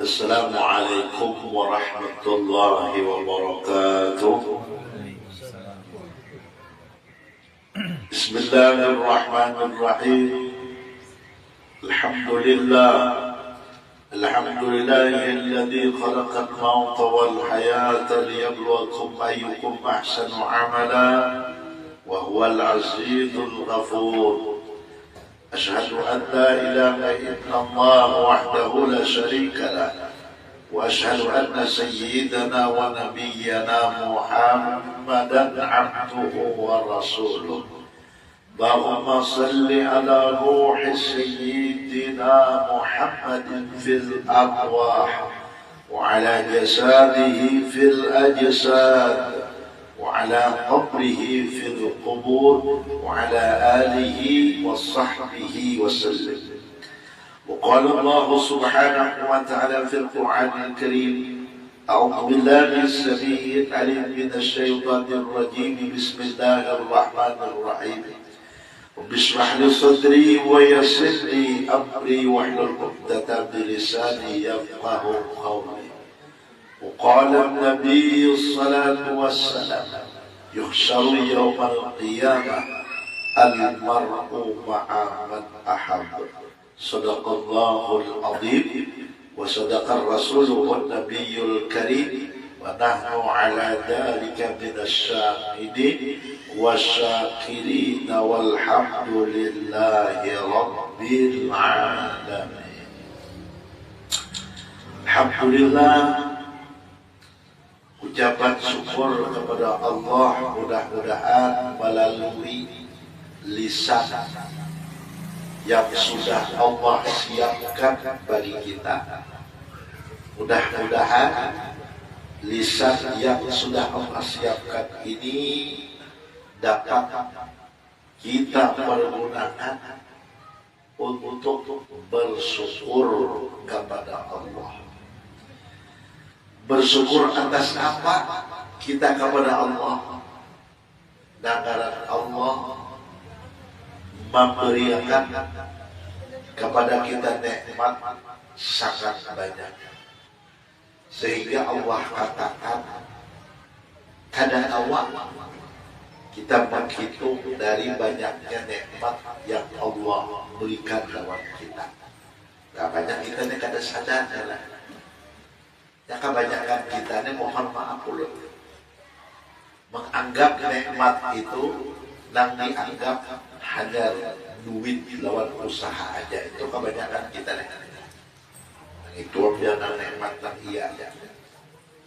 السلام عليكم ورحمة الله وبركاته. بسم الله الرحمن الرحيم. الحمد لله الذي خلق الموت والحياة ليبلوكم أيكم أحسن عملا وهو العزيز الغفور. أشهد أن لا إله إلا الله وحده لا شريك له، وأشهد أن سيدنا ونبينا محمدا عبده ورسوله. اللهم صل على روح سيدنا محمد في الأرواح، وعلى جساده في الأجساد، وعلى قبره في القبور، وعلى آله وصحبه وسلم. وقال الله سبحانه وتعالى في القرآن الكريم: أعوذ بالله السميع العليم من الشيطان الرجيم. بسم الله الرحمن الرحيم. رب اشرح لي صدري ويسر لي أمري واحلل عقدة من لساني يفقهوا قولي. وقال النبي الصلاة والسلام: يحشر يوم القيامة المرء مع من أحب. صدق الله العظيم وصدق الرسول النبي الكريم، ونحن على ذلك من الشاهدين والشاكرين والحمد لله رب العالمين. Alhamdulillah, ucapan syukur kepada Allah mudah-mudahan melalui lisan yang sudah Allah siapkan bagi kita. Mudah-mudahan lisan yang sudah Allah siapkan ini dapat kita pergunakan untuk bersyukur kepada Allah. Bersyukur atas apa kita kepada Allah? Karena Allah memberikan kepada kita nikmat sangat banyak, sehingga Allah katakan kadang awal kita menghitung dari banyaknya nikmat yang Allah berikan lewat kita. Gak banyak kita ini kada sadar lah. Ya kebanyakan kita ini mohon maaf dulu, menganggap nikmat itu yang dianggap hanya duit lawan usaha aja. Itu kebanyakan kita nih. Itu jangan nikmat yang iya aja.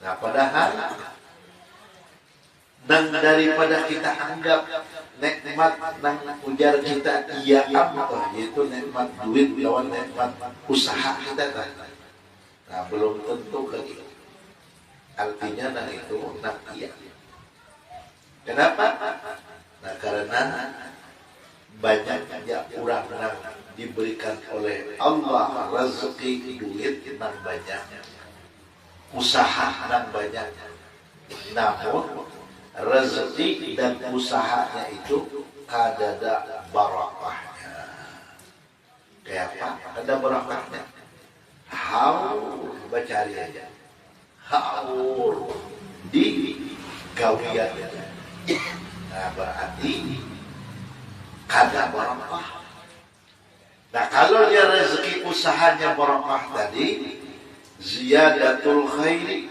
Nah padahal dan daripada kita anggap nikmat yang ujar kita iya apa, yaitu nikmat duit lawan nikmat usaha kita kan. Nah belum tentu lagi. Artinya nah itu nah iya. Kenapa? Nah karena banyaknya orang yang diberikan oleh Allah rezeki duit yang banyak, usaha yang banyak, namun rezeki dan usahanya itu kadada barakahnya. Kayak apa? Ada barakahnya. Haur bacari aja, haur di gawian. Nah berarti kada barakah. Nah kalau dia rezeki usahanya barakah tadi, ziyadatul khairi.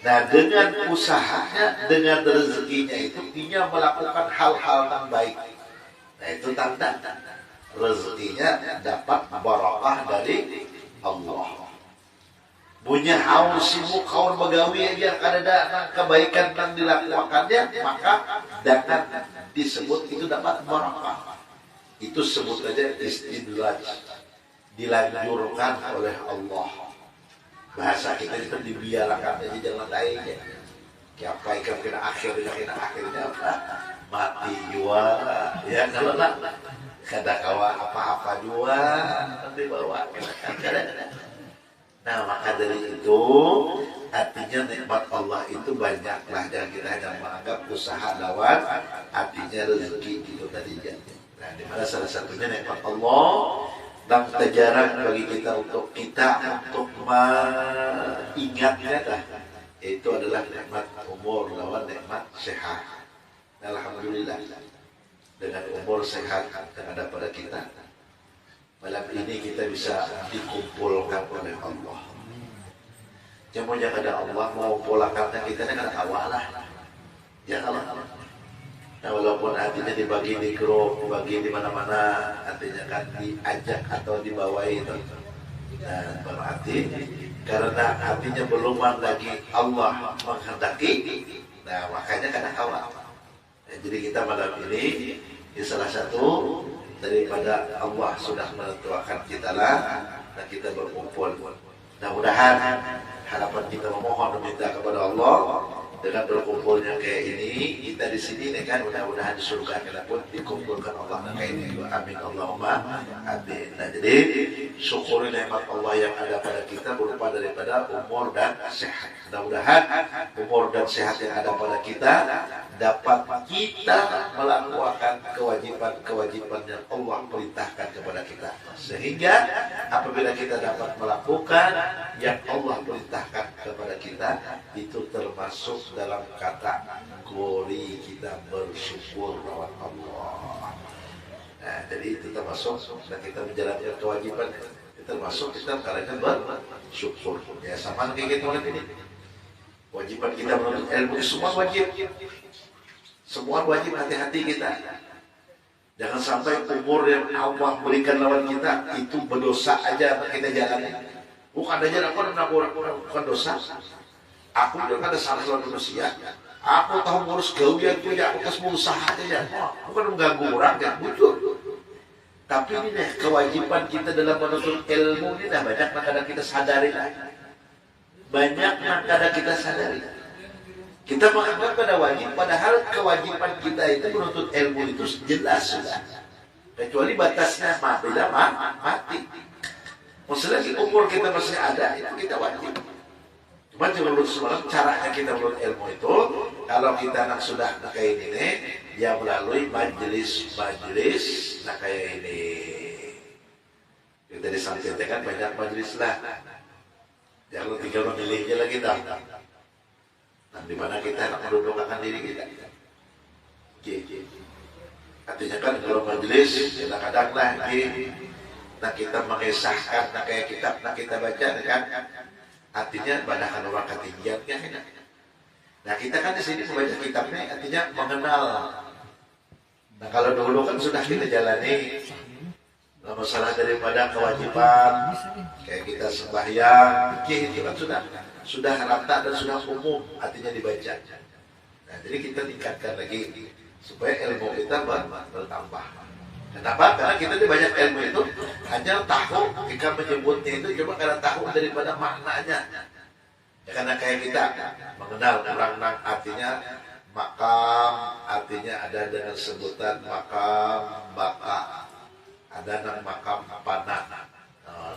Nah dengan usahanya, dengan rezekinya itu dia melakukan hal-hal yang baik. Nah itu tanda rezekinya dapat barakah dari Allah. Punya haus sibuk kawan begawi aja kada kebaikan yang dilakukannya, maka dapat disebut itu dapat barakah. Itu sebut saja istidraj, dilanjurkan oleh Allah. Bahasa kita itu dibiarkan aja, jangan lain ya. Siapa ikan kena akhirnya apa? Mati jua. Ya kalau nak kada kawa apa-apa jua nanti bawa. Nah maka dari itu artinya nikmat Allah itu banyaklah, dan kita hanya menganggap usaha lawan artinya rezeki itu tadi. Nah dimana salah satunya nikmat Allah Dan jarang bagi kita untuk mengingatnya dah. Itu adalah nikmat umur lawan nikmat sehat. Alhamdulillah dengan umur sehat yang ada pada kita, malam ini kita bisa dikumpulkan oleh Allah. Jangan ada Allah mau pulakannya kita dengan awal lah. Ya Allah. Nah, walaupun artinya dibagi di grup, dibagi di mana-mana, artinya kan diajak atau dibawahi itu. Nah, berarti karena artinya belum lagi Allah menghendaki, nah makanya karena awal. Nah, jadi kita malam ini salah satu daripada Allah sudah menentukan kita lah, dan kita berkumpul. Mudah-mudahan harapan kita memohon meminta kepada Allah dengan berkumpulnya kayak ini, kita di sini nih kan mudah-mudahan di surga kita pun dikumpulkan Allah kayak ini. Amin Allahumma amin. Nah, jadi syukuri nikmat Allah yang ada pada kita berupa daripada umur dan sehat. Mudah-mudahan umur dan sehat yang ada pada kita dapat kita melakukan kewajiban-kewajiban yang Allah perintahkan kepada kita, sehingga apabila kita dapat melakukan yang Allah perintahkan kepada kita, itu termasuk dalam kategori kita bersyukur lawan Allah. Nah, jadi itu termasuk dan kita menjalankan kewajiban, termasuk kita karena bersyukur. Ya sama kayak gitu ini. Kewajiban kita menuntut ilmu semua wajib. Semua wajib, hati-hati kita. Jangan sampai umur yang Allah berikan lawan kita itu berdosa aja kita jalani. Bukan aja bukan dosa. Aku juga ada salah lawan manusia. Aku tahu ngurus gawian punya, aku kasih usaha aja. Bukan mengganggu orang kan, bujur. Tapi ini nih kewajiban kita dalam menuntut ilmu ini dah banyak kadang kita sadari lah. Banyak kadang kita sadari. Kita menganggap pada wajib, padahal kewajiban kita itu menuntut ilmu itu jelas sudah. Kecuali batasnya bila mati. Maksudnya umur kita masih ada, itu kita wajib. Cuma menurut semalam caranya kita menuntut ilmu itu, kalau kita nak sudah kayak ini, ya melalui majelis nah kayak ini. Kita disampaikan banyak majelis lah. Jangan tinggal memilihnya lagi dah. Di mana kita nak mendudukkan diri kita. Artinya kan kalau majelis kadang-kadang lah nah kita mengisahkan nah kayak kitab nah kita baca kan artinya badakan orang ketinggian kan. Nah kita kan di sini membaca kitabnya artinya mengenal. Nah kalau dulu kan sudah kita jalani masalah daripada kewajiban kayak kita sembahyang itu kan sudah rata dan sudah umum artinya dibaca. Nah, jadi kita tingkatkan lagi supaya ilmu kita bertambah. Kenapa? Karena kita di banyak ilmu itu hanya tahu jika menyebutnya itu cuma karena tahu daripada maknanya. Ya, karena kayak kita mengenal orang artinya makam, artinya ada dengan sebutan makam baka, ada dengan makam panah.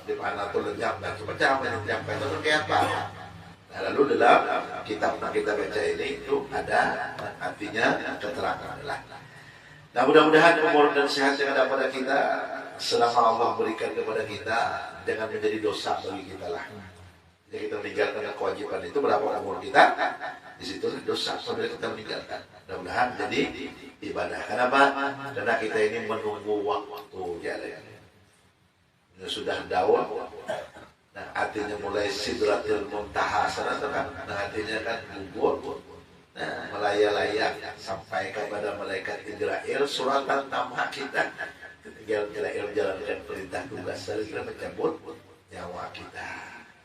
Di mana tuh lenyap dan semacam itu kayak apa? Nah, lalu dalam kitab yang kita baca ini itu ada artinya keterangan lah. Nah mudah-mudahan umur dan sehat yang ada pada kita selama Allah berikan kepada kita jangan menjadi dosa bagi kita lah. Jadi kita meninggalkan kewajiban itu berapa umur kita, di situ dosa sampai kita meninggalkan. Mudah-mudahan jadi ibadah. Kenapa? Karena kita ini menunggu waktu jalan. Sudah daun. Nah, artinya mulai sidratil muntaha sana kan, nah artinya kan gugur, nah melayang-layang sampai kepada malaikat Israel suratan tamah kita, tinggal Israel menjalankan perintah tugas dari kita mencabut nyawa kita.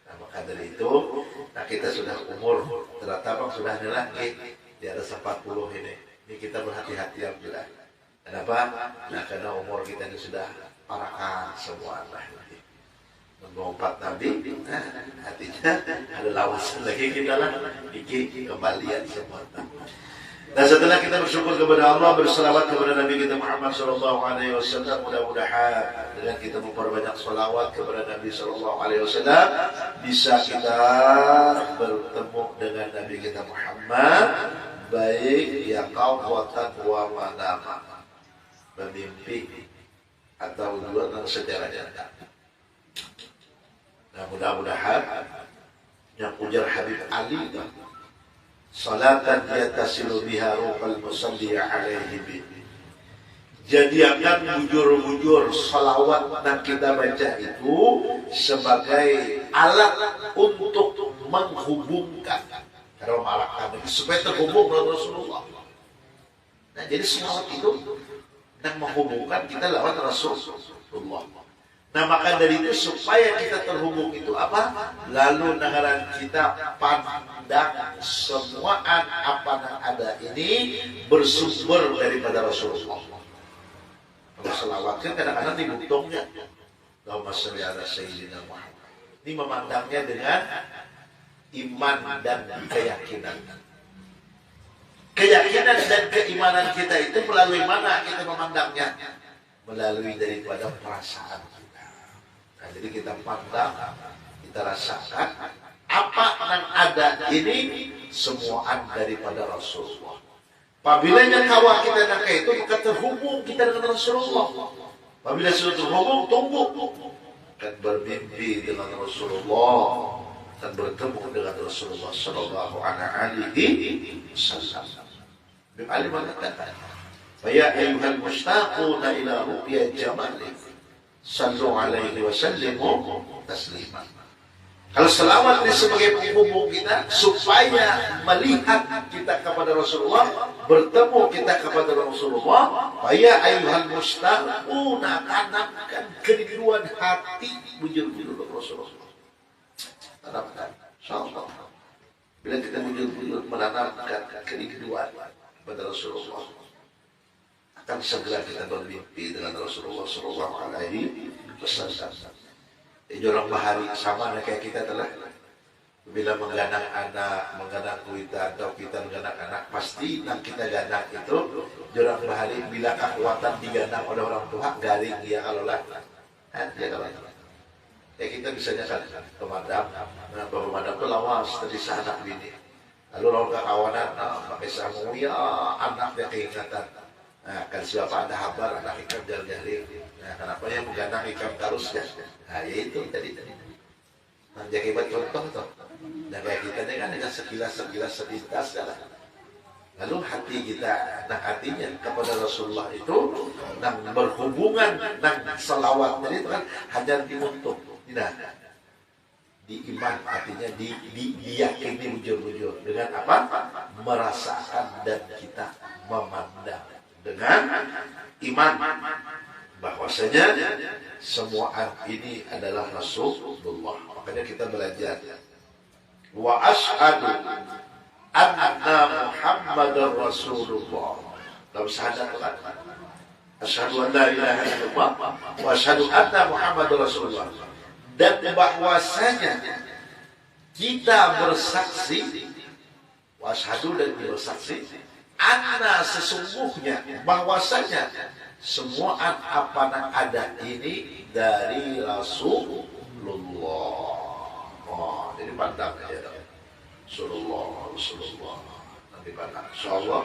Nah maka dari itu, nah kita sudah umur ternyata sudah lagi di atas 40 ini kita berhati-hati alhamdulillah. Kenapa? Nah karena umur kita ini sudah parakan semua lah. Mengompat Nabi, artinya ada lawasan lagi kita lah, iki kembalian semua. Dan setelah kita bersyukur kepada Allah, berselawat kepada Nabi kita Muhammad SAW, mudah-mudahan dengan kita memperbanyak selawat kepada Nabi SAW, bisa kita bertemu dengan Nabi kita Muhammad, baik ya qawwatan wa manama, bermimpi atau dua tentang sejarahnya. Nah, mudah-mudahan yang ujar Habib Ali, salatan yatasilu biha ruhul musalli alaihi bi. Jadikan bujur-bujur salawat yang kita baca itu sebagai alat untuk menghubungkan supaya terhubung dengan Rasulullah. Nah, jadi salawat itu yang menghubungkan kita lewat Rasulullah. Nah, maka dari itu supaya kita terhubung itu apa? Lalu negara kita pandang semua apa yang ada ini bersumber daripada Rasulullah. Kalau selawat kan kadang-kadang dibutongnya, Allahumma sholli ala sayyidina Muhammad. Ini memandangnya dengan iman dan keyakinan. Keyakinan dan keimanan kita itu melalui mana kita memandangnya? Melalui daripada perasaan kita. Nah, jadi kita pandang, kita rasakan apa yang ada ini semua daripada Rasulullah. Apabila kawah kita nak itu maka terhubung kita dengan Rasulullah. Apabila sudah terhubung, tunggu kan bermimpi dengan Rasulullah dan bertemu dengan Rasulullah Sallallahu Alaihi Wasallam. Ibn Ali mengatakan, "Ya ayyuhal mushtaquna ila ru'ya jamali, sallu alaihi wa sallimu taslima." Kalau selawat ini sebagai penghubung kita supaya melihat kita kepada Rasulullah, bertemu kita kepada Rasulullah, ya ayyuhal mustaquna, tanamkan kerinduan hati bujur-bujur Rasulullah. Tanamkan, insyaallah. Bila kita bujur-bujur menanamkan kerinduan kepada Rasulullah, akan segera kita bermimpi dengan Rasulullah Sallallahu Alaihi Wasallam. Orang bahari sama kayak kita telah bila mengganak anak, mengganak kuita atau kita mengganak anak, pasti yang kita ganak itu orang bahari bila kekuatan diganak oleh orang tua garing dia kalau lah, dia kalau kita bisa kan pemadam, nah pemadam itu lawas tadi anak bini, lalu lawan kawanan pakai samu ya anaknya keingatan. Nah, kan siapa ada kabar anak ikan jar-jaring. Nah, kenapa yang mengganak ikan tarusnya? Nah, ya itu tadi. Nah, jadi buat contoh tuh. Nah, kayak kita ini kan dengan sekilas sepintas lah. Lalu hati kita, nah hatinya kepada Rasulullah itu, nah berhubungan, nah selawat tadi itu kan hajar diuntuk. Nah, diiman artinya diyakini bujur-bujur dengan apa? Merasakan dan kita memandang dengan iman bahwasanya semua ini adalah Rasulullah. Makanya kita belajar wa asyhadu anna Muhammadar Rasulullah. Dalam syahadat asyhadu an la ilaha illallah wa asyhadu anna Muhammadar Rasulullah. Dan bahwasanya kita bersaksi wa asyhadu dan bersaksi anna sesungguhnya bahwasanya semua apa yang ada ini dari Rasulullah. Oh, jadi pandang aja Rasulullah nanti pandang. Insyaallah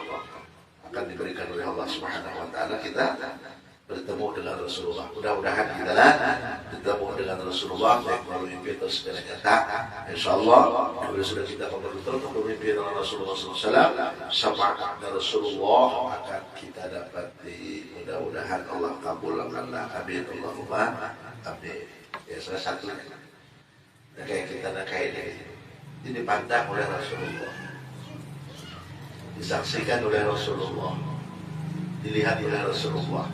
akan diberikan oleh Allah Subhanahu Wa Taala kita bertemu dengan Rasulullah. Mudah-mudahan kita bertemu dengan Rasulullah baik melalui mimpi atau secara nyata. Insyaallah kalau sudah kita betul untuk bermimpi dengan Rasulullah SAW, syafaat Rasulullah akan kita dapati. Mudah-mudahan Allah kabulkanlah. Amin Allahumma amin. Ya salah satunya. Nah, kayak kita nak kayak ini dipandang oleh Rasulullah, disaksikan oleh Rasulullah, dilihat oleh Rasulullah.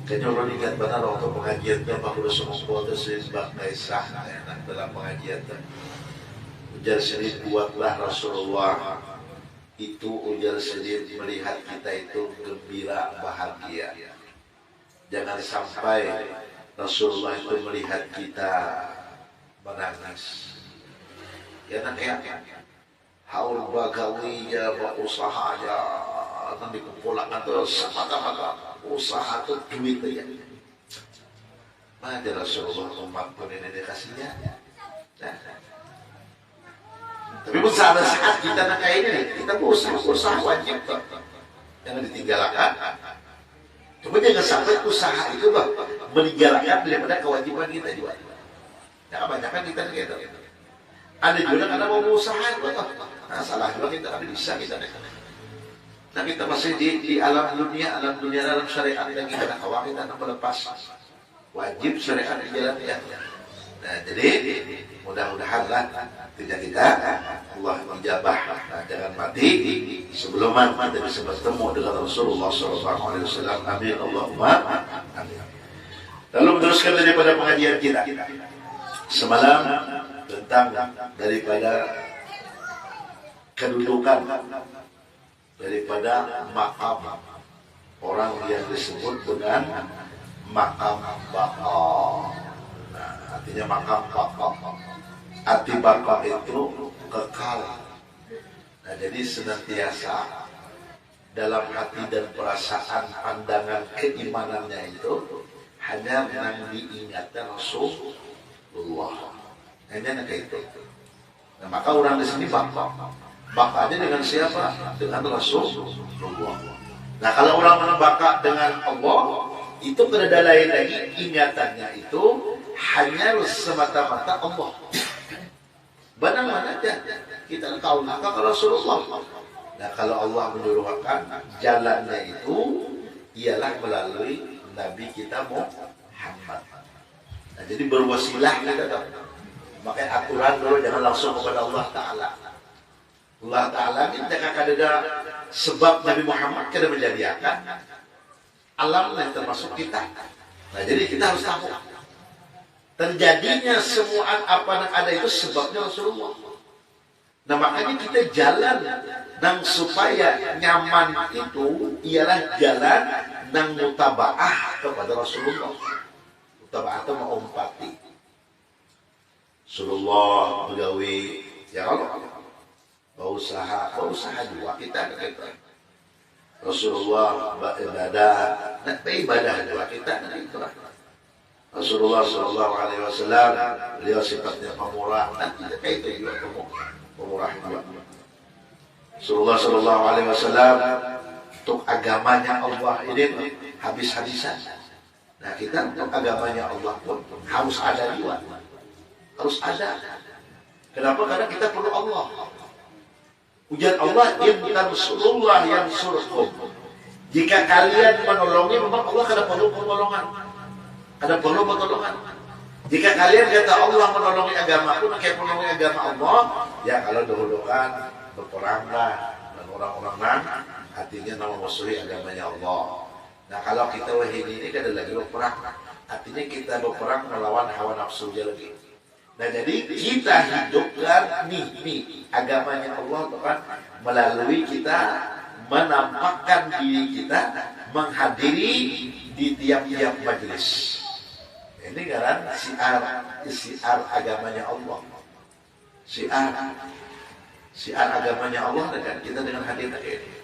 Kayaknya orang ingat benar waktu pengajiannya Pak Guru Sumungko itu Sibak Kaisah dalam pengajian ujar sendiri buatlah Rasulullah itu ujar sendiri melihat kita itu gembira bahagia. Jangan sampai Rasulullah itu melihat kita menangis. Ya nanti haul bagawinya usahanya nanti dikumpulkan terus maka usaha itu duit aja. Mana Rasulullah umat pun ini dikasihnya. Nah. Tapi pun saat kita nak kayak ini, kita berusaha wajib tuh. Jangan ditinggalkan. Cuma jangan sampai usaha itu meninggalkan daripada kewajiban kita juga. Ya kebanyakan kita gitu. Ada juga karena mau usaha itu, nah salah juga kita nggak bisa kita. Nah kita masih di alam dunia dalam syariat yang kita kawal kita nak melepas wajib syariat dijalankan. Nah jadi mudah-mudahan lah kita Allah menjabah, nah, jangan mati sebelum kita bisa bertemu dengan Rasulullah SAW. Amin Allahumma amin. Lalu meneruskan daripada pengajian kita semalam tentang daripada kedudukan daripada makam orang yang disebut dengan makam baka. Nah, artinya makam baka. Arti baka itu kekal. Nah, jadi senantiasa dalam hati dan perasaan pandangan keimanannya itu hanya yang diingatkan Rasulullah. Hanya kayak itu. Nah, maka orang di sini bakanya dengan siapa? Dengan Rasulullah. Nah, kalau orang baka dengan Allah, itu berada lain lagi ingatannya itu hanya semata-mata Allah. Benar-benar aja kita tahu maka Rasulullah. Nah, kalau Allah menyuruhkan jalannya itu ialah melalui Nabi kita Muhammad. Nah, jadi berwasilah kita tahu. Makanya aturan dulu jangan langsung kepada Allah Ta'ala. Allah Ta'ala ini jangan ada sebab Nabi Muhammad kena menjadikan alam yang termasuk kita. Nah jadi kita harus tahu terjadinya semua apa yang ada itu sebabnya Rasulullah. Nah makanya kita jalan dan supaya nyaman itu ialah jalan dan mutabaah kepada Rasulullah. Mutabaah itu mengumpati Rasulullah begawi ya Allah. Berusaha juga kita gitu. Rasulullah beribadah juga kita gitu. Rasulullah Shallallahu Alaihi Wasallam beliau sifatnya pemurah, dan kita kayak itu juga pemurah juga. Rasulullah Shallallahu Alaihi Wasallam untuk agamanya Allah ini habis-habisan. Nah kita untuk agamanya Allah pun harus ada juga, harus ada. Kenapa? Karena kita perlu Allah. Ujian Allah in tansurullah yansurkum. Jika kalian menolongi, memang Allah kada perlu pertolongan. Ada perlu pertolongan. Jika kalian kata Allah menolongi agama pun, kayak menolongi agama Allah, ya kalau dahulukan berperanglah dan orang-orang artinya nama musuhi agamanya Allah. Nah kalau kita wahini ini kada lagi berperang, artinya kita berperang melawan hawa nafsu lagi. Nah jadi kita hidupkan nih agamanya Allah kan melalui kita menampakkan diri kita menghadiri di tiap-tiap majelis. Ini kan siar agamanya Allah. Siar agamanya Allah dengan kita dengan hadir ini.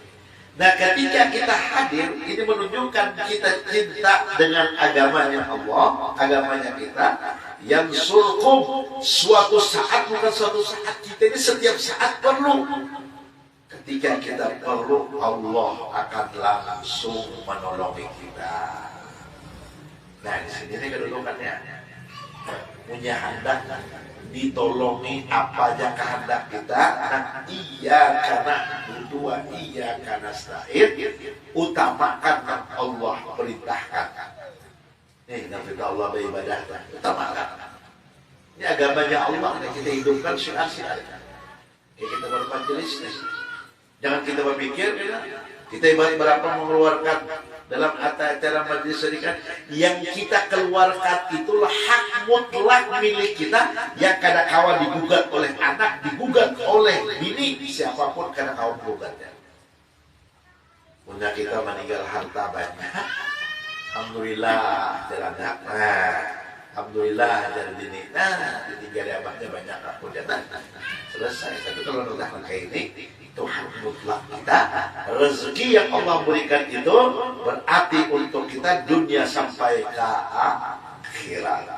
Nah ketika kita hadir ini menunjukkan kita cinta dengan agamanya Allah, agamanya kita yang surkum suatu saat bukan suatu saat, kita ini setiap saat perlu. Ketika kita perlu Allah akan langsung menolongi kita. Nah di sini kedudukannya punya hendak ditolongi apa aja kehendak kita. Nah iya karena berdua iya karena sa'id utamakan yang Allah perintahkan. Nih perintah Allah beribadah utamakan. Ini agamanya Allah yang kita hidupkan syiar-syiar. Kita bermajelis nih. Jangan kita berpikir kita ibarat berapa mengeluarkan dalam acara majelis sedikit yang kita keluarkan itulah hak mutlak milik kita yang kadang kawan digugat oleh anak, digugat oleh bini, siapapun kadang kawan gugatnya. Punya kita meninggal harta banyak, alhamdulillah jalan alhamdulillah jadi bini, ditinggal abahnya banyak aku jangan selesai. Tapi kalau udah kayak ini itu hak mutlak kita. Rezeki yang Allah berikan itu berarti untuk kita dunia sampai ke akhirat.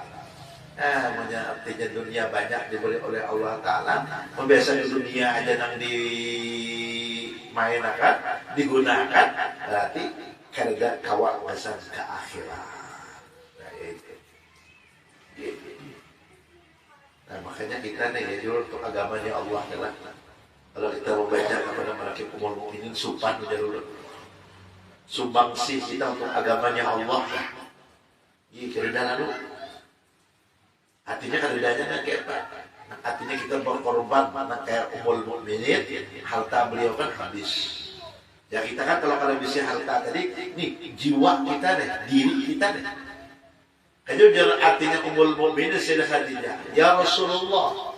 Artinya dunia banyak diberi oleh Allah Ta'ala. Biasanya dunia aja yang dimainkan, digunakan, berarti karena kawasan ke akhirat. Nah, itu. Nah, makanya kita nih ya untuk agamanya Allah adalah kalau kita membaca kepada mereka umul mukminin supan dulu. Sumbangsih kita untuk agamanya Allah. Iya, kerana lalu. Artinya keridanya kayak apa? Artinya kita berkorban mana kayak umul mukminin, harta beliau kan habis. Ya kita kan kalau bisa harta tadi, nih jiwa kita nih, diri kita nih. Itu artinya umul mukminin Sayyidah Khadijah. Ya Rasulullah,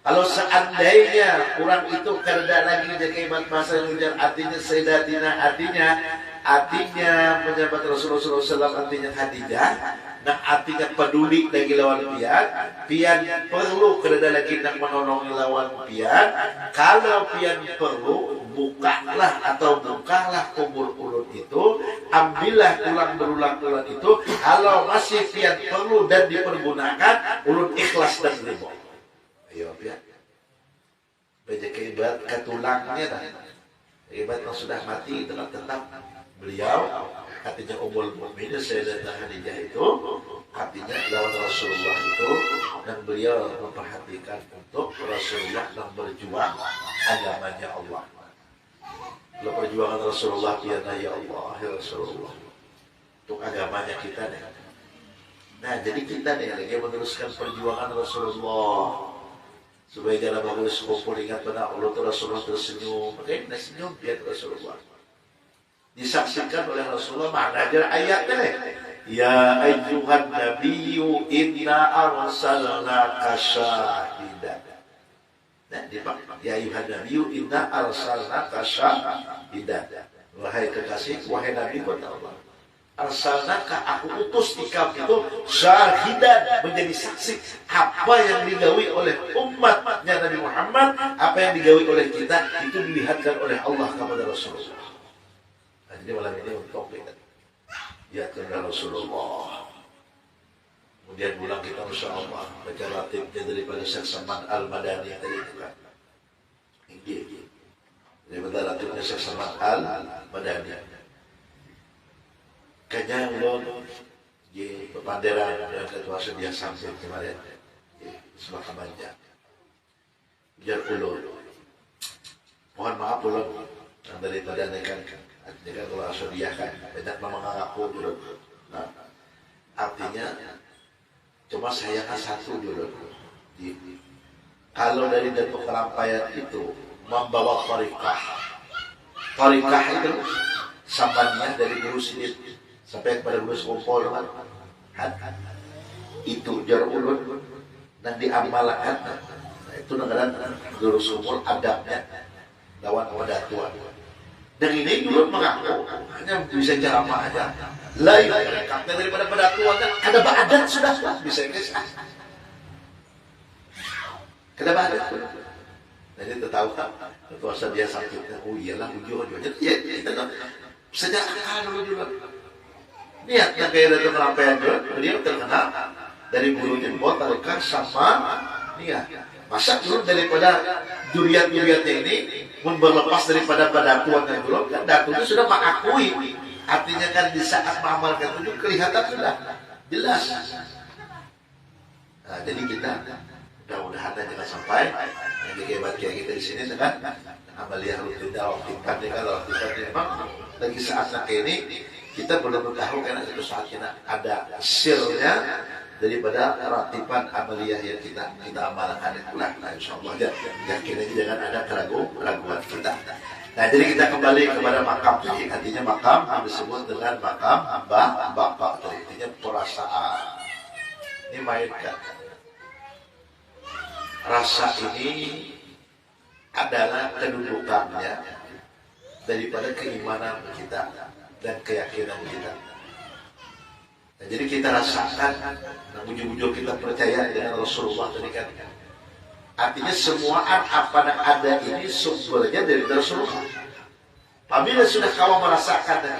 kalau seandainya orang itu kerja lagi jaga iman masa yang ujar artinya Sayyidatina artinya menyebut Rasulullah SAW artinya Khadijah. Nah artinya peduli lagi lawan pian perlu kerana lagi nak menolong lawan pian. Kalau pian perlu bukalah kubur ulun itu, ambillah tulang berulang-ulang itu. Kalau masih pian perlu dan dipergunakan, ulun ikhlas dan ridho. Ayo pian, baca keibat ke tulangnya dah. Keibat yang sudah mati tetap beliau. Artinya umul mukminin Sayyidah Khadijah itu artinya lawan Rasulullah itu, dan beliau memperhatikan untuk Rasulullah dan berjuang agamanya Allah. Kalau perjuangan Rasulullah ya Allah ya Rasulullah untuk agamanya kita nih. Nah jadi kita nih lagi meneruskan perjuangan Rasulullah supaya jangan bagus kumpul ingat benar Allah Rasulullah tersenyum, makanya kita senyum lihat Rasulullah. Disaksikan oleh Rasulullah makna ajar ayatnya. Ya ayyuhan nabiyyu inna arsalnaka syahidan. Nah, ya ayyuhan nabiyyu inna arsalnaka syahidan. Wahai kekasih, wahai Nabi kata Allah. Arsalnaka aku utus ikam itu syahidan menjadi saksi apa yang digawi oleh umatnya Nabi Muhammad, apa yang digawi oleh kita itu dilihatkan oleh Allah kepada Rasulullah. Jadi malam ini untuk ya kepada Rasulullah. Kemudian pulang kita Masya Allah baca ratibnya daripada Syekh Samad Al-Madani tadi itu kan. Ini daripada ratibnya Syekh Samad Al-Madani. Kayaknya ulun di pemanderan dan ketua sedia sampai kemarin sebelah kamarnya. Biar ulun. Mohon maaf ulun daripada nekan. Artinya kalau asodiah kan banyak mengaku dulu. Nah, artinya cuma saya kan satu dulu. Kalau dari Datuk Kerampaian itu membawa tarikah. Tarikah itu sampannya dari guru sidit sampai kepada guru sekumpul kan. Itu jar ulun dan diamalkan. Nah, itu negara guru sekumpul adabnya lawan pada tuan. Dan ini dulu mengaku hanya bisa ceramah aja. Lain lengkapnya daripada pendatuan kan ada badan sudah bisa kisah. Kenapa ada? Jadi tahu kan ketua sedia sakitnya. Oh iyalah ujung-ujungnya ya sejak akal dulu juga. Niatnya kayak Datuk Kerampaian juga, beliau terkenal dari guru jempol tarikah sama niat. Masa dulu daripada duriat-duriatnya ini berlepas daripada datuan yang belum kan datu itu sudah mengakui, artinya kan di saat mengamalkan itu kelihatan sudah jelas. Nah, jadi kita mudah-mudahan jangan sampai yang hebat kayak kita di sini dengan amaliyah rutin dakwah tipat nih kalau tipat memang lagi saatnya kayak ini kita belum tahu karena itu saat kita ada sirnya daripada ratiban amaliyah yang kita amalkan itulah. Nah, insyaallah yakin aja jangan ada keraguan kita. Nah, jadi kita kembali kepada makam tadi, artinya makam disebut dengan makam bapak tadi, artinya perasaan. Ini mainkan. Rasa ini adalah kedudukannya daripada keimanan kita dan keyakinan kita. Nah, jadi kita rasakan, nah, ujung-ujung kita percaya dengan Rasulullah tadi kan. Artinya semua apa yang ada ini sumbernya dari Rasulullah. Apabila sudah kamu merasakan dan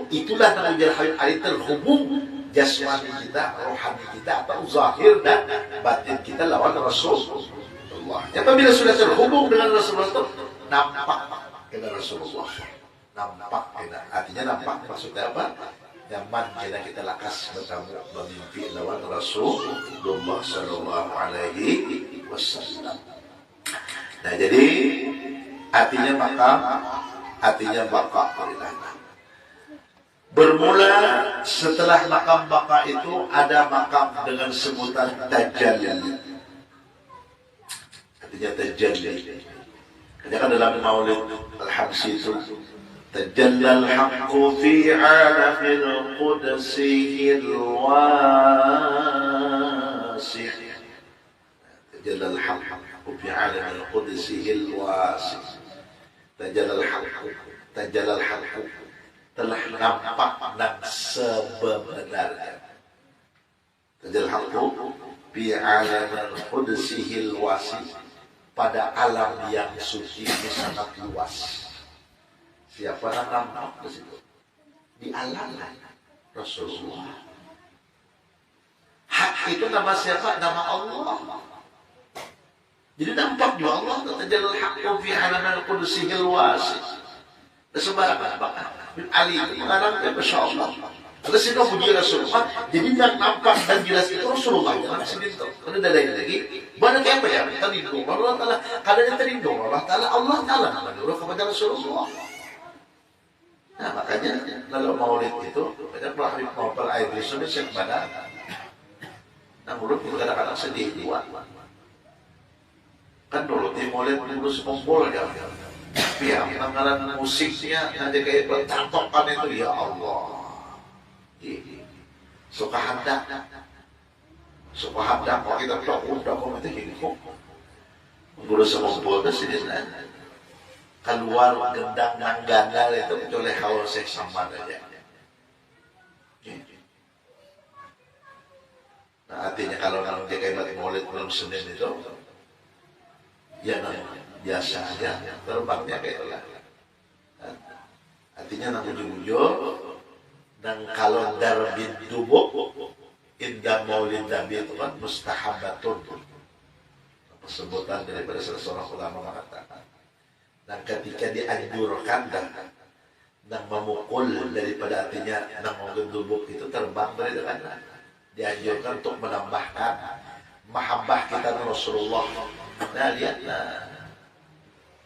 itulah namanya hari terhubung jasmani kita, rohani kita atau zahir dan batin kita lawan Rasulullah. Apabila sudah terhubung dengan Rasulullah itu nampak dengan Rasulullah. nampak kita. Artinya nampak maksudnya apa? Nyaman kita lakas bertemu bermimpi lawan Rasulullah Sallallahu Alaihi Wasallam. Nah jadi artinya makam, artinya baka. Bermula setelah makam baka itu ada makam dengan sebutan tajalli. Artinya tajalli. Karena kan dalam Maulid Al-Habsyi itu tajalla al-haqqu fi 'alamil qudsihil wasi'. Tajalla al-haqqu fi 'alamil qudsihil wasi'. Tajalla al-haqqu telah nampak dan sebenarnya. Tajalla al-haqqu fi 'alamil qudsihil wasi'. Pada alam yang suci ini sangat luas. Siapa yang nampak di situ? Di alam Rasulullah. Hak itu nama siapa? Nama Allah. Jadi nampak juga Allah. Tajallal haqqu fi alamil qudsihil wasi'. Sebarang apa? Ali itu mengarang ya Masya Allah. Kalau sih puji Rasulullah, jadi yang nampak dan jelas itu Rasulullah. Jangan sedih tuh. Kalau ada lagi, banyak apa ya? Terlindung Allah Taala. Kadang terlindung Allah Taala menurut kepada Rasulullah. Nah makanya kalau Maulid itu banyak Habib Maupal Aidris itu Syekh Badan. Nah mulut itu kadang-kadang sedih juga. Kan dulu di Maulid dulu sekumpul ya. Tapi ya penanganan musiknya nanti kayak bertantokan itu ya Allah. Suka hendak kalau kita udah itu hidup guru sekumpul ke sini keluar gendang dan gandal itu kecuali haul Syekh Samad aja. Nah artinya kalau dia kayak Maulid belum Senin itu ya biasa aja terbangnya kayak itulah. Artinya nang ujung-ujung dan kalau darbin dubuk indah maulid nabi itu kan mustahabatun, sebutan daripada seorang ulama mengatakan. Dan ketika dianjurkan dan memukul daripada artinya dan maulid dubuk itu terbang dari dekat, dianjurkan untuk menambahkan mahabbah kita Rasulullah. Nah lihatlah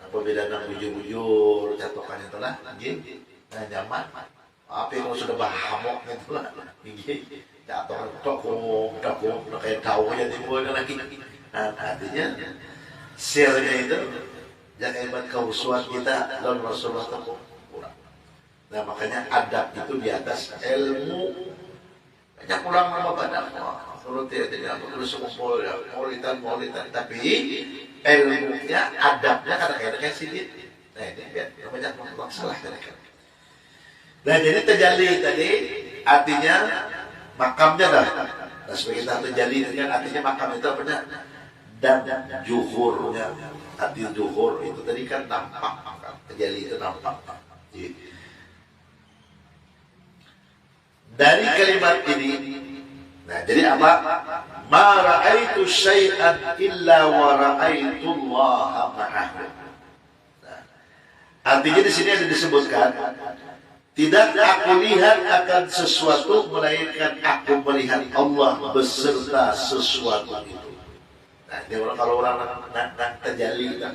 apabila nang bujur-bujur catokan itulah nah nyaman. Tapi kalau sudah bahamok gitu lah, gigi, jatuh tokong, kayak tahu aja timbul lagi. Nah, artinya sirnya itu jangan hebat kehusuan kita lawan Rasulullah kurang. Nah makanya adab itu di atas ilmu. Banyak pulang nama badan, menurut dia tidak terus kumpul ya, maulidan, tapi ilmunya, adabnya kadang-kadang sedikit. Nah ini banyak masalah kadang-kadang. Nah jadi tajalli tadi artinya makamnya dah. Nah sebagai tajalli dengan artinya makam itu apa? Dan juhurnya, arti juhur itu tadi kan nampak, tajalli itu nampak. Dari kalimat ini, nah jadi apa? Ma ra'aitu syai'an illa wa ra'aitu Allah ma'ahu. Nah, artinya di sini ada disebutkan tidak aku lihat akan sesuatu melainkan aku melihat Allah beserta sesuatu itu. Nah, ini kalau orang tajalli kan.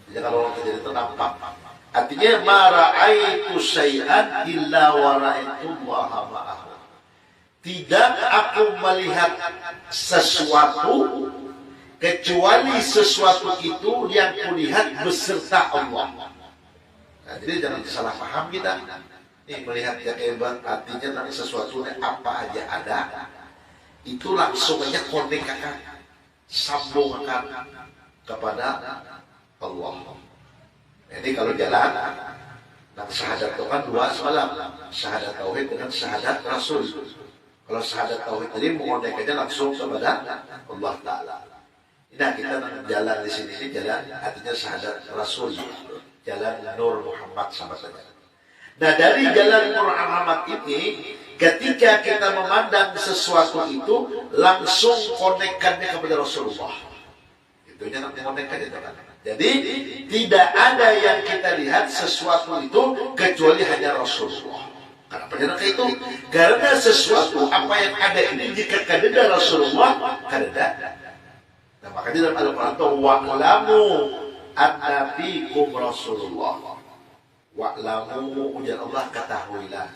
Jadi kalau orang tajalli itu nampak. Artinya ma ra'aitu syai'an illa wa ra'aitu Allah ma'ahu. Tidak aku melihat sesuatu kecuali sesuatu itu yang kulihat beserta Allah. Nah, jadi jangan salah paham kita. Ini melihat yang hebat artinya nanti sesuatu apa aja ada itu langsung aja konekkan, sambungkan kepada Allah. Jadi kalau jalan, nah syahadat itu kan dua semalam, syahadat tauhid dengan syahadat rasul. Kalau syahadat tauhid tadi mengonekkannya langsung kepada Allah Taala. Nah kita jalan di sini ini jalan artinya syahadat rasul, jalan Nur Muhammad sama saja. Nah dari jalan Nur Muhammad ini, ketika kita memandang sesuatu itu, langsung konekkannya kepada Rasulullah. Itunya nanti konekkannya kan. Jadi tidak ada yang kita lihat sesuatu itu kecuali hanya Rasulullah. Kenapa jangan itu? Karena sesuatu apa yang ada ini jika kadeda Rasulullah kadeda. Nah, makanya dalam Al-Quran itu wa'lamu anna fikum Rasulullah. Wa'lamu, ujar Allah, ketahuilah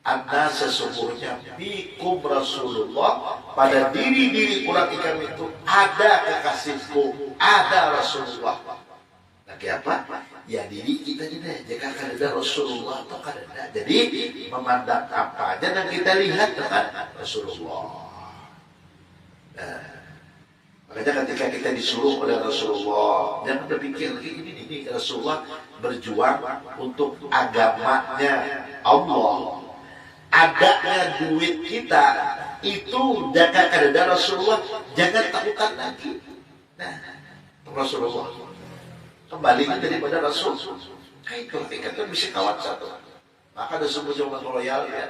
anna sesungguhnya fikum Rasulullah, pada diri-diri orang ikam itu ada kekasihku, ada Rasulullah. Nah, apa? Ya diri kita juga, jika ada Rasulullah atau ada. Jadi memandang apa aja yang kita lihat dengan Rasulullah. Nah, makanya ketika kita disuruh oleh Rasulullah, jangan berpikir lagi ini Rasulullah berjuang untuk agamanya Allah. Adanya duit kita itu jika ada Rasulullah, jangan takutan lagi. Nah, Rasulullah kembali daripada Rasul. Kayak itu bisa kawan satu. Maka ada sebuah jawaban royal ya.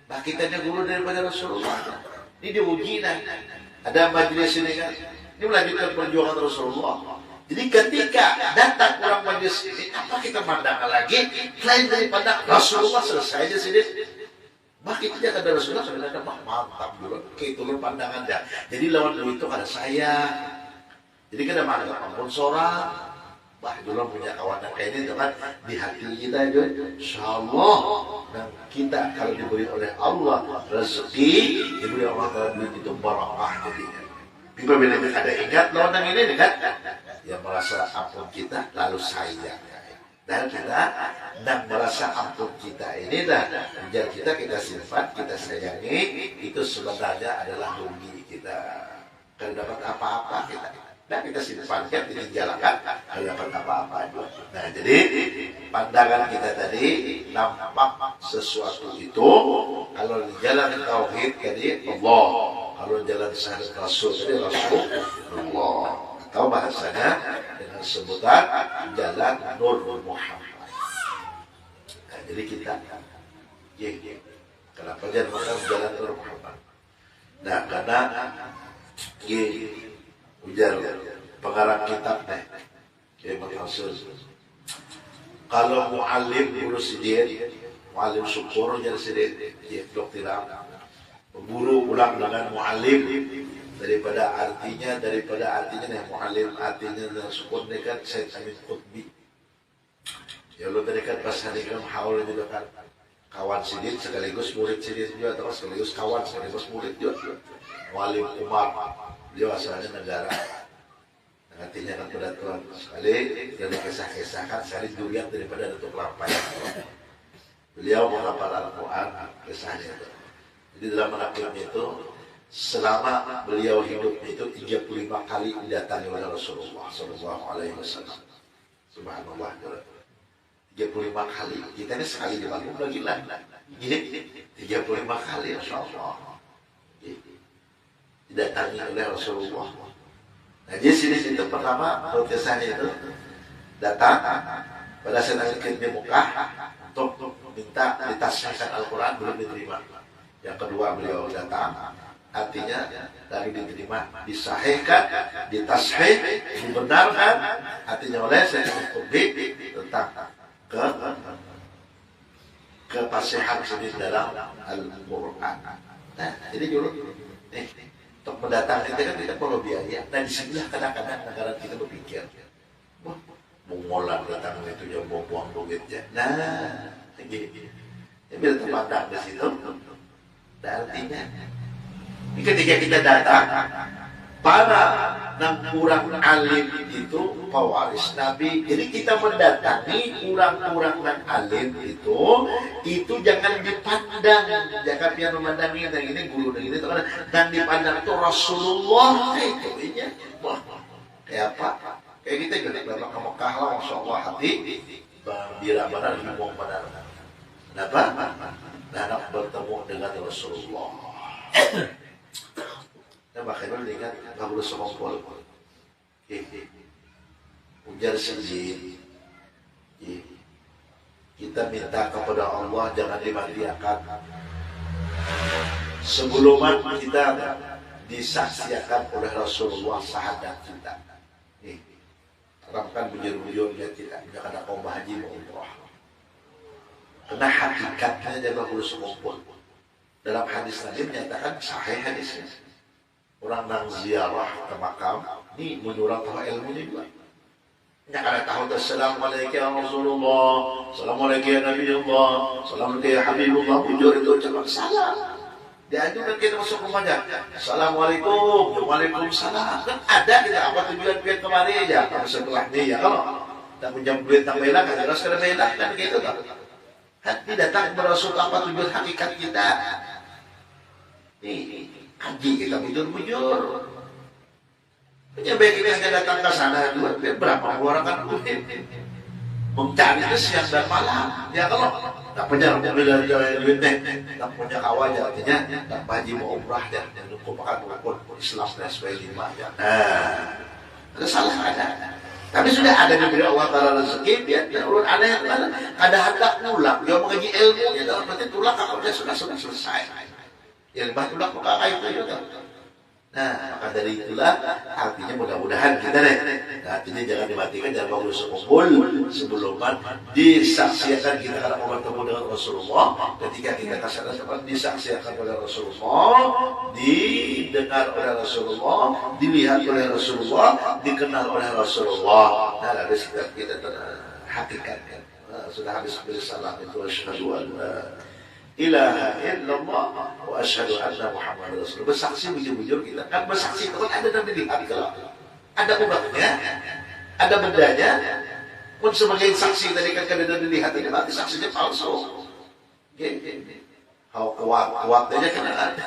Nah, kita guru daripada Rasulullah. Ini diuji nah. Ada majelis ini kan. Ini melanjutkan perjuangan Rasulullah. Jadi ketika datang orang majelis ini, apa kita mandangkan lagi? Selain daripada Rasulullah selesai aja sini. Bah kita jangan ada Rasulullah sebenarnya mantap dulu. Kayak turun pandangannya. Jadi lawan dulu itu ada saya. Jadi kita mandang ampun seorang. Bah dulu punya kawan kayak ini kan di hati kita itu, insyaallah. Dan kita kalau diberi oleh Allah rezeki, diberi Allah kalau duit itu barakah jadinya. Bila ada ingat lawan yang ini kan, yang merasa ampun kita lalu sayang. Dan kita dan merasa ampun kita ini dah biar kita simpan, kita sayangi, itu sebenarnya adalah rugi kita. Kalau dapat apa-apa kita. Dan kita simpan, kita jalankan, kalau dapat apa-apa juga. Nah, jadi pandangan kita tadi nampak sesuatu itu kalau di jalan tauhid tadi Allah, kalau jalan syahadat Rasul tadi Rasulullah, atau bahasanya dengan sebutan jalan Nur Muhammad. Nah, jadi kita, kenapa jangan jalan Nur Muhammad? Nah, karena ujar pengarang kitab kalau mu'alim guru sidin, mu'alim syukur jadi sidin, doktiram guru ulang dengan mu'alim daripada artinya nih mu'alim artinya dan syukur ini kan Said Amin Qutbi ya lo tadi kan pas hari kan haul juga kan kawan sidin sekaligus murid sidin juga atau sekaligus kawan sekaligus murid juga mu'alim Umar. Beliau asalnya negara, artinya kan pada Tuhan sekali dan kisah-kisahkan sekali durian daripada Datuk Lampai. Beliau menghafal Al-Quran kisahnya itu. Jadi dalam menaklimnya itu selama beliau hidup itu 35 kali didatangi oleh Rasulullah Sallallahu Alaihi Wasallam. Subhanallah. 35 kali. Kita ini sekali dibangun lagi lah. 35 kali, Masya Allah. Didatangi oleh Rasulullah. Nah, di sini itu pertama kisahnya itu datang pada saat di Mekah untuk minta ditasbihkan Al-Quran belum diterima. Yang kedua beliau datang, artinya dari diterima, disahihkan, ditasbih, dibenarkan, artinya oleh Sayyid Qutbi tentang kepasihan sendiri dalam Al-Quran. Nah, jadi dulu untuk mendatangkan kita perlu biaya. Dan disinilah kadang-kadang negara kita berpikir, wah, mengolah datang itu yang buang duitnya. Nah, gini. Ini biar terpandang di situ. Dan artinya, ketika kita datang, para nang kurang alim itu pewaris Nabi. Jadi kita mendatangi kurang-kurang nang alim itu jangan dipandang. Jangan biar memandangi yang ini guru dan ini dan dipandang itu Rasulullah itu ini. Wah, kayak apa? Kayak kita juga datang ke Mekah lah, Masya Allah hati bila benar himung benar. Kenapa? Nah, bertemu dengan Rasulullah. Nah, makanya ingat nggak boleh sombong. Ujar sendiri. Kita minta kepada Allah jangan dimatiakan. Sebelum kita disaksikan oleh Rasulullah sahadat kita. kan bujur-bujur lihat kita jangan ada kaum haji mau umrah. Karena hakikatnya dia harus kumpul. Dalam hadis tadi menyatakan sahih hadisnya. Orang nang ziarah ke makam, ini menyurat tahu ilmunya juga. Ya karena tahu assalamualaikum ya Rasulullah, assalamualaikum ya Nabi Allah, assalamualaikum ya Habibullah, bujur itu ucapan salam. Diajukan kita masuk rumahnya, assalamualaikum, waalaikumsalam. Kan ada kita apa tujuan biar kemari aja, kalau setelah dia kalau tak pinjam duit tak bela kan jelas kena bela kan gitu kan. Hati datang berasal apa tujuan hakikat kita. Nih, haji kita bujur-bujur. Penyebab kita hanya datang ke sana dua, berapa mengeluarkan duit? Mencari itu siang dan malam. Ya kalau tak punya mobil dari duitnya, tak punya kawan artinya tak haji mau umrah ya, yang merupakan rukun Islam dan sebagainya. Nah, ada salah ada. Tapi sudah ada diberi Allah Taala rezeki, biar ulun ada yang mana ada hendak pulang, dia mengaji ilmunya dalam berarti tulang kalau dia sudah selesai. Yang bah tulang muka kayu itu juga. Nah, maka dari itulah artinya mudah-mudahan kita deh. Nah, artinya jangan dimatikan, jangan bangun sekumpul sebelum disaksikan kita karena bertemu dengan Rasulullah. Ketika kita kesana tempat disaksikan oleh Rasulullah, didengar oleh Rasulullah, dilihat oleh Rasulullah, dikenal oleh Rasulullah. Nah, dari sikap kita hakikatkan. Sudah habis bersalam itu asyhadu an ilaha illallah wa asyhadu anna Muhammadar Rasulullah. Bersaksi bujur-bujur kita. Kan bersaksi itu kan ada dan dilihat kalau ada umatnya, ada bendanya. Pun sebagai saksi tadi kan ada dan dilihat ini berarti saksinya palsu. How kuat aja kan ada.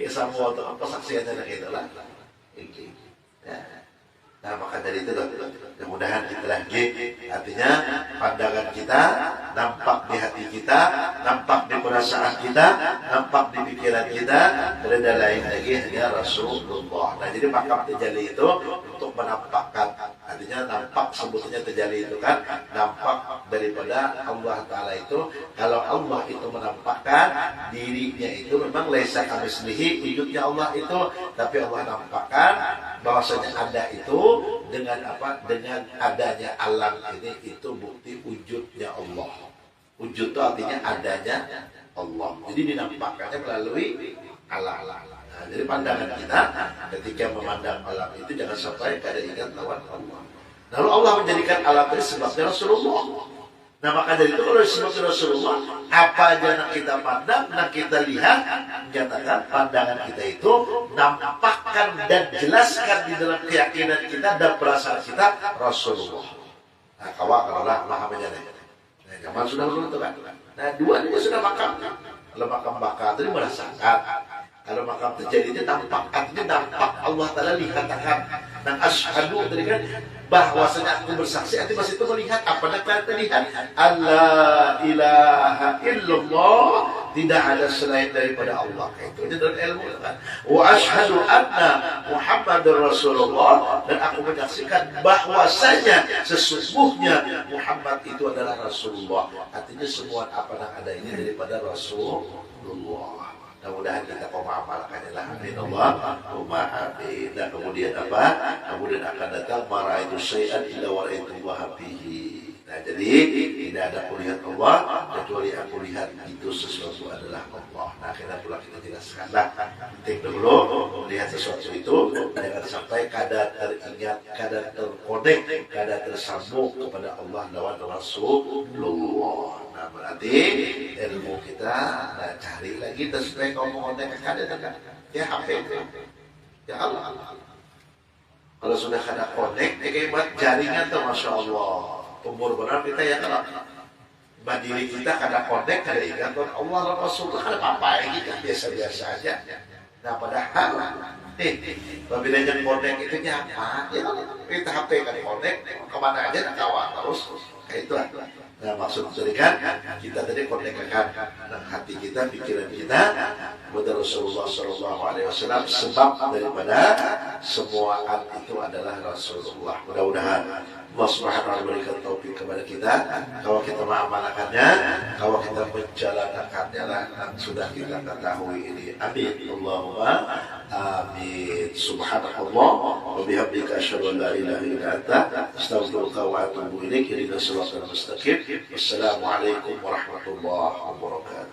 Sama atau apa saksiannya kita lah. Nah, maka dari itu mudah-mudahan kita lagi artinya pandangan kita nampak di hati kita, nampak di perasaan kita, nampak di pikiran kita, ada lain lagi hanya Rasulullah. Nah, jadi makam tajalli itu untuk menampakkan, artinya nampak sebetulnya tajalli itu kan nampak daripada Allah Taala itu. Kalau Allah itu menampakkan dirinya itu memang laisa kamitslihi, wujudnya Allah itu, tapi Allah nampakkan bahwasanya ada itu dengan apa? Dengan adanya alam ini itu bukti wujudnya Allah. Wujud itu artinya adanya Allah. Jadi dinampakkannya melalui alam. Nah, jadi pandangan kita ketika memandang alam itu jangan sampai kada ingat lawan Allah. Lalu Allah menjadikan alam ini sebabnya Rasulullah. Nah, maka dari itu kalau disebut Rasulullah, apa aja yang kita pandang, yang kita lihat, menyatakan pandangan kita itu nampakkan dan jelaskan di dalam keyakinan kita dan perasaan kita Rasulullah. Nah, kalau lah namanya nih. Nah, zaman sudah lulus itu kan. Nah, dua ini sudah makam. Kalau makam bakar itu merasakan. Kalau makam terjadi itu nampak, artinya nampak Allah Taala dikatakan. Dan asyhadu tadi kan bahwasanya aku bersaksi, artinya masih itu melihat apa yang kalian lihat. Allah ilaha illallah, tidak ada selain daripada Allah. Itu aja dalam ilmu kan. Wa asyhadu anna Muhammadar Rasulullah, dan aku menyaksikan bahwasanya sesungguhnya Muhammad itu adalah Rasulullah. Artinya semua apa yang ada ini daripada Rasulullah. Mudah-mudahan kita mengamalkannya lah. Amin Allah. Amin. Dan kemudian apa? Kemudian akan datang mara itu syai'an illa wa ra'aitullah bihi. Nah, jadi tidak ada kulihat Allah kecuali aku lihat itu sesuatu adalah Allah. Nah, akhirnya pula kita jelaskanlah. Penting dulu melihat sesuatu itu jangan sampai kadar teringat, kadar terkonek, kadar tersambung kepada Allah lawan Rasulullah. Nah, berarti ilmu kita cari lagi dan supaya kau mengonek kadar ya HP ya Allah. Kalau sudah kada konek, kayak jaringan tuh masya Allah. Umur benar kita ya kalau badiri kita kada konek, kada ingat Allah dan Rasulullah kada apa-apa kita biasa-biasa aja. Nah, padahal apabila yang konek itu nyapa ya kita HP kan konek kemana aja nak kawan terus kayak itu. Nah, maksud tadi kan kita tadi konekkan hati kita, pikiran kita kepada Rasulullah Sallallahu Alaihi Wasallam, sebab daripada semua itu adalah Rasulullah. Mudah-mudahan Allah Subhanahu wa taala berikan taufik kepada kita, kalau kita mengamalkannya, kalau kita menjalankannya yang sudah kita ketahui ini. Amin. Allahumma amin. Subhanallah wa bihamdika asyhadu an la ilaha illa anta astaghfiruka wa atubu ilaik. Ihdinas siratal mustaqim. Wassalamualaikum warahmatullahi wabarakatuh.